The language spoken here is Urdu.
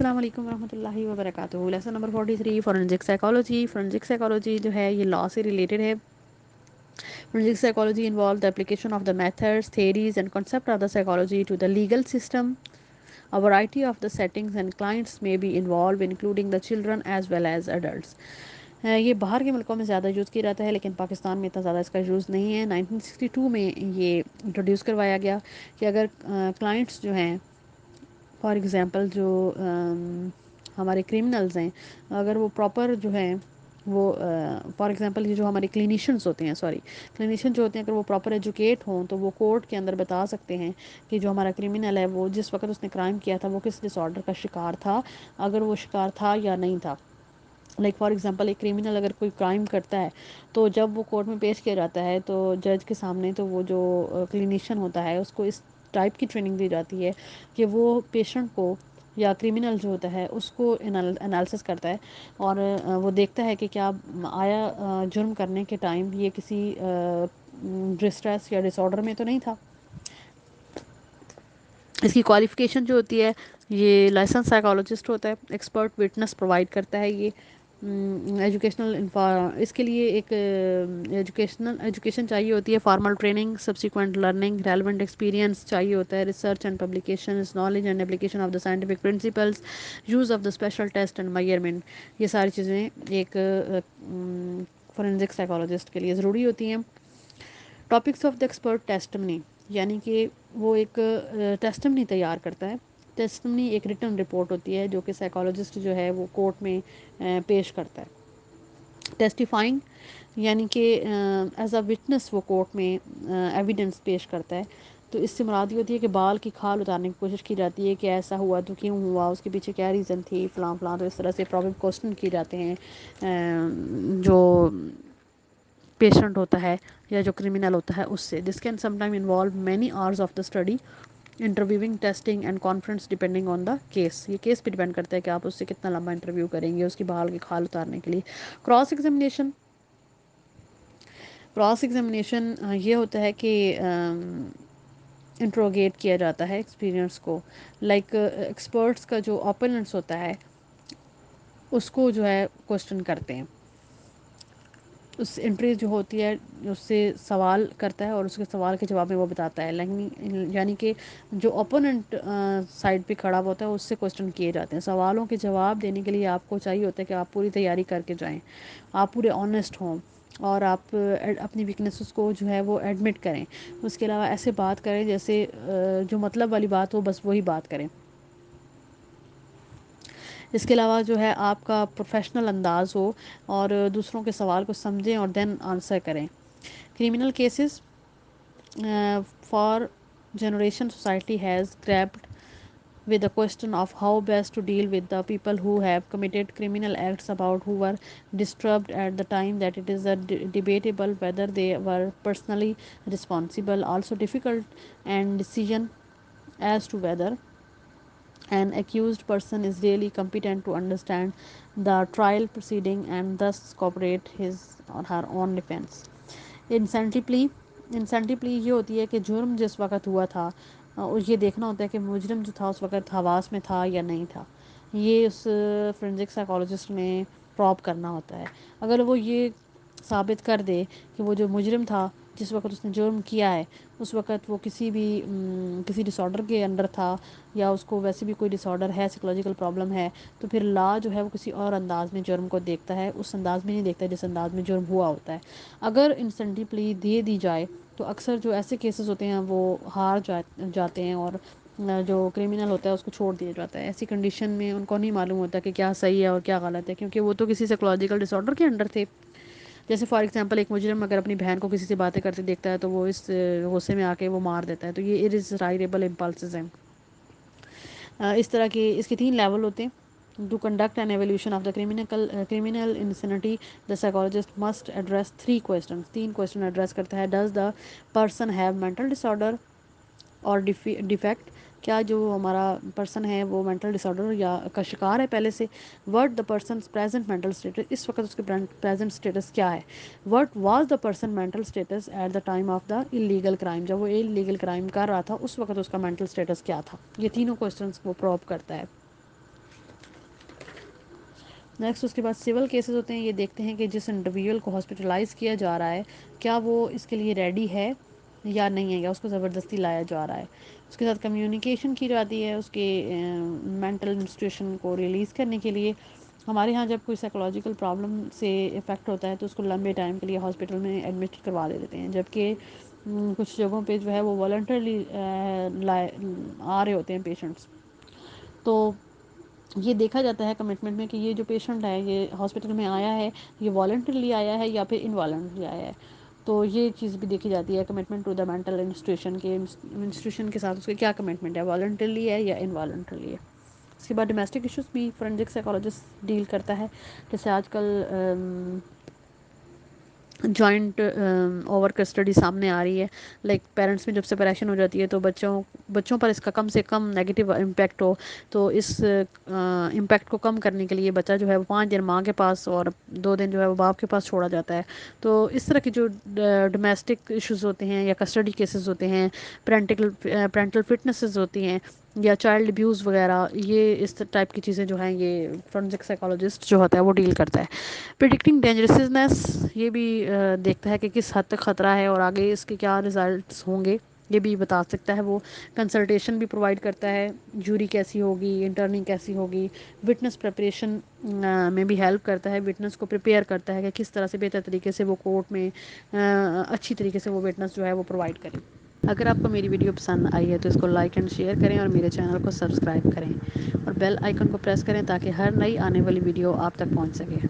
السلام علیکم ورحمۃ اللہ وبرکاتہ. Lesson number 43 forensic psychology. Forensic psychology جو ہے یہ لا سے ریلیٹڈ ہے. Forensic psychology involves the application of the methods, theories, and concepts of the psychology to the legal system. A variety of the settings and clients may be involved, including the children as well as adults. یہ باہر کے ملکوں میں زیادہ یوز کیا جاتا ہے لیکن پاکستان میں اتنا زیادہ اس کا یوز نہیں ہے. 1962 میں یہ انٹروڈیوس کروایا گیا کہ اگر کلائنٹس جو ہیں فار ایگزامپل جو ہمارے کرمنلز ہیں اگر وہ پراپر جو ہیں وہ فار ایگزامپل یہ جو ہمارے کلینیشینس ہوتے ہیں کلینیشین جو ہوتے ہیں اگر وہ پراپر ایجوکیٹ ہوں تو وہ کورٹ کے اندر بتا سکتے ہیں کہ جو ہمارا کرمنل ہے وہ جس وقت اس نے کرائم کیا تھا وہ کس ڈس آرڈر کا شکار تھا, اگر وہ شکار تھا یا نہیں تھا. لائک فار ایگزامپل ایک کرمنل اگر کوئی کرائم کرتا ہے تو جب وہ کورٹ میں پیش کیا جاتا ہے تو جج کے سامنے تو وہ جو کلینیشین ہوتا ہے اس کو اس ٹائپ کی ٹریننگ دی جاتی ہے کہ وہ پیشنٹ کو یا کرمنل جو ہوتا ہے اس کو انالسس کرتا ہے اور وہ دیکھتا ہے کہ کیا آیا جرم کرنے کے ٹائم یہ کسی ڈسٹریس یا ڈس آرڈر میں تو نہیں تھا. اس کی کوالیفیکیشن جو ہوتی ہے یہ لائسنس سائیکالوجسٹ ہوتا ہے, ایکسپرٹ وٹنس پرووائڈ کرتا ہے. یہ ایجوکیشنل اس کے لیے ایک ایجوکیشن چاہیے ہوتی ہے, formal training, subsequent learning, relevant experience چاہیے ہوتا ہے, research and publications, knowledge and application of the scientific principles, use of the special test and measurement. یہ ساری چیزیں ایک فورینزک سائیکالوجسٹ کے لیے ضروری ہوتی ہیں. Topics of the expert testimony, یعنی کہ وہ ایک ٹیسٹمنی تیار کرتا ہے. ٹیسٹمنی ایک ریٹن رپورٹ ہوتی ہے جو کہ سائیکالوجسٹ جو ہے وہ کورٹ میں پیش کرتا ہے. ٹیسٹیفائنگ یعنی کہ ایز اے وٹنس وہ کورٹ میں ایویڈنس پیش کرتا ہے. تو اس سے مراد یہ ہوتی ہے کہ بال کی کھال اتارنے کی کوشش کی جاتی ہے کہ ایسا ہوا تو کیوں ہوا, اس کے پیچھے کیا ریزن تھی, فلاں فلاں. تو اس طرح سے پرابلم کوشچن کیے جاتے ہیں جو پیشنٹ ہوتا ہے یا جو کرمنل ہوتا ہے اس سے. This can some time involve many hours of the study, interviewing, testing and conference depending on the case. یہ کیس پہ ڈپینڈ کرتا ہے کہ آپ اس سے کتنا لمبا انٹرویو کریں گے اس کی بال کی کھال اتارنے کے لیے. کراس ایگزامینیشن, کراس ایگزامینیشن یہ ہوتا ہے کہ انٹروگیٹ کیا جاتا ہے ایکسپیرئنس کو. لائک ایکسپرٹس کا جو اوپوننٹس ہوتا ہے اس کو جو ہے کوشچن کرتے ہیں. اس انٹری جو ہوتی ہے اس سے سوال کرتا ہے اور اس کے سوال کے جواب میں وہ بتاتا ہے. یعنی کہ جو اوپوننٹ سائڈ پہ کھڑا ہوتا ہے اس سے کوشچن کیے جاتے ہیں. سوالوں کے جواب دینے کے لیے آپ کو چاہیے ہوتا ہے کہ آپ پوری تیاری کر کے جائیں, آپ پورے آنیسٹ ہوں اور آپ اپنی ویکنیسز کو جو ہے وہ ایڈمٹ کریں. اس کے علاوہ ایسے بات کریں جیسے جو مطلب والی بات ہو بس وہی بات کریں. اس کے علاوہ جو ہے آپ کا پروفیشنل انداز ہو اور دوسروں کے سوال کو سمجھیں اور دین آنسر کریں. Criminal cases, for generation society has gripped with the question of how best to deal with the people who have committed criminal acts about who were disturbed at the time, that it is debatable whether they were personally responsible. Also difficult and decision as to whether an accused person is really competent to understand the trial proceeding and thus cooperate his or her own defense. Insanity پلی یہ ہوتی ہے کہ جرم جس وقت ہوا تھا یہ دیکھنا ہوتا ہے کہ مجرم جو تھا اس وقت حواس میں تھا یا نہیں تھا. یہ اس فورینزک سائیکالوجسٹ نے پراپ کرنا ہوتا ہے. اگر وہ یہ ثابت کر دے کہ وہ جو مجرم تھا جس وقت اس نے جرم کیا ہے اس وقت وہ کسی ڈس آرڈر کے انڈر تھا یا اس کو ویسے بھی کوئی ڈس آرڈر ہے, سائیکولوجیکل پرابلم ہے, تو پھر لا جو ہے وہ کسی اور انداز میں جرم کو دیکھتا ہے, اس انداز میں نہیں دیکھتا ہے جس انداز میں جرم ہوا ہوتا ہے. اگر انسینٹی پلی دے دی جائے تو اکثر جو ایسے کیسز ہوتے ہیں وہ ہار جاتے ہیں اور جو کرمنل ہوتا ہے اس کو چھوڑ دیا جاتا ہے. ایسی کنڈیشن میں ان کو نہیں معلوم ہوتا کہ کیا صحیح ہے اور کیا غلط ہے کیونکہ وہ تو کسی سائیکولوجیکل ڈس آرڈر کے انڈر تھے. جیسے فار ایگزامپل ایک مجرم اگر اپنی بہن کو کسی سے باتیں کرتے دیکھتا ہے تو وہ اس غصے میں آ کے وہ مار دیتا ہے. تو یہ ارڈیسرائبل امپلسز ہیں. اس طرح کے اس کے 3 لیول ہوتے ہیں. To conduct an evaluation of the criminal insanity the psychologist must address 3 question. 3 question address کرتا ہے. Does the person have mental disorder اور ڈیفیکٹ, کیا جو ہمارا پرسن ہے وہ مینٹل ڈس آرڈر یا کا شکار ہے پہلے سے. What the person's present mental status, اس وقت اس کے پریزنٹ اسٹیٹس کیا ہے. What was the person mental status at the time of the illegal crime, جب وہ انلیگل کرائم کر رہا تھا اس وقت اس کا مینٹل اسٹیٹس کیا تھا. یہ تینوں کویسچنس وہ پروب کرتا ہے. نیکسٹ اس کے بعد سول کیسز ہوتے ہیں. یہ دیکھتے ہیں کہ جس انڈیویجول کو ہاسپٹلائز کیا جا رہا ہے کیا وہ اس کے لیے ریڈی ہے یا نہیں ہے، یا اس کو زبردستی لایا جا رہا ہے. اس کے ساتھ کمیونیکیشن کی جاتی ہے اس کے مینٹل انسٹیٹیوشن کو ریلیز کرنے کے لیے. ہمارے ہاں جب کوئی سائیکولوجیکل پرابلم سے افیکٹ ہوتا ہے تو اس کو لمبے ٹائم کے لیے ہاسپٹل میں ایڈمٹ کروا دیتے ہیں، جبکہ کچھ جگہوں پہ جو ہے وہ والنٹرلی آ رہے ہوتے ہیں پیشنٹس. تو یہ دیکھا جاتا ہے کمٹمنٹ میں کہ یہ جو پیشنٹ ہے یہ ہاسپٹل میں آیا ہے، یہ والنٹرلی آیا ہے یا پھر انوالنٹرلی آیا ہے. تو یہ چیز بھی دیکھی جاتی ہے commitment to the mental institution کے انسٹیٹیوشن کے ساتھ اس کے کیا کمٹمنٹ ہے، والنٹرلی ہے یا انوالنٹرلی ہے. اس کے بعد ڈومیسٹک ایشوز بھی فورینسک سائیکالوجسٹ ڈیل کرتا ہے. جیسے آج کل جوائنٹ اوور کسٹڈی سامنے آ رہی ہے. لائک پیرنٹس میں جب سپریشن ہو جاتی ہے تو بچوں پر اس کا کم سے کم نیگیٹو امپیکٹ ہو. تو اس امپیکٹ کو کم کرنے کے لیے بچہ جو ہے وہ 5 دن ماں کے پاس اور 2 دن جو ہے وہ باپ کے پاس چھوڑا جاتا ہے. تو اس طرح کے جو ڈومیسٹک ایشوز ہوتے ہیں یا کسٹڈی کیسز ہوتے ہیں، پرینٹل فٹنسز ہوتی ہیں یا چائلڈ ابیوز وغیرہ، یہ اس ٹائپ کی چیزیں جو ہیں یہ فورینسک سائیکالوجسٹ جو ہوتا ہے وہ ڈیل کرتا ہے. پریڈکٹنگ ڈینجرسنیس، یہ بھی دیکھتا ہے کہ کس حد تک خطرہ ہے اور آگے اس کے کیا رزلٹس ہوں گے، یہ بھی بتا سکتا ہے. وہ کنسلٹیشن بھی پرووائڈ کرتا ہے، جوری کیسی ہوگی، انٹرننگ کیسی ہوگی. وٹنس پریپریشن میں بھی ہیلپ کرتا ہے، وٹنس کو پریپیئر کرتا ہے کہ کس طرح سے بہتر طریقے سے وہ کورٹ میں اچھی طریقے سے وہ وٹنس جو ہے وہ پرووائڈ کریں. اگر آپ کو میری ویڈیو پسند آئی ہے تو اس کو لائک اینڈ شیئر کریں اور میرے چینل کو سبسکرائب کریں اور بیل آئیکن کو پریس کریں تاکہ ہر نئی آنے والی ویڈیو آپ تک پہنچ سکے.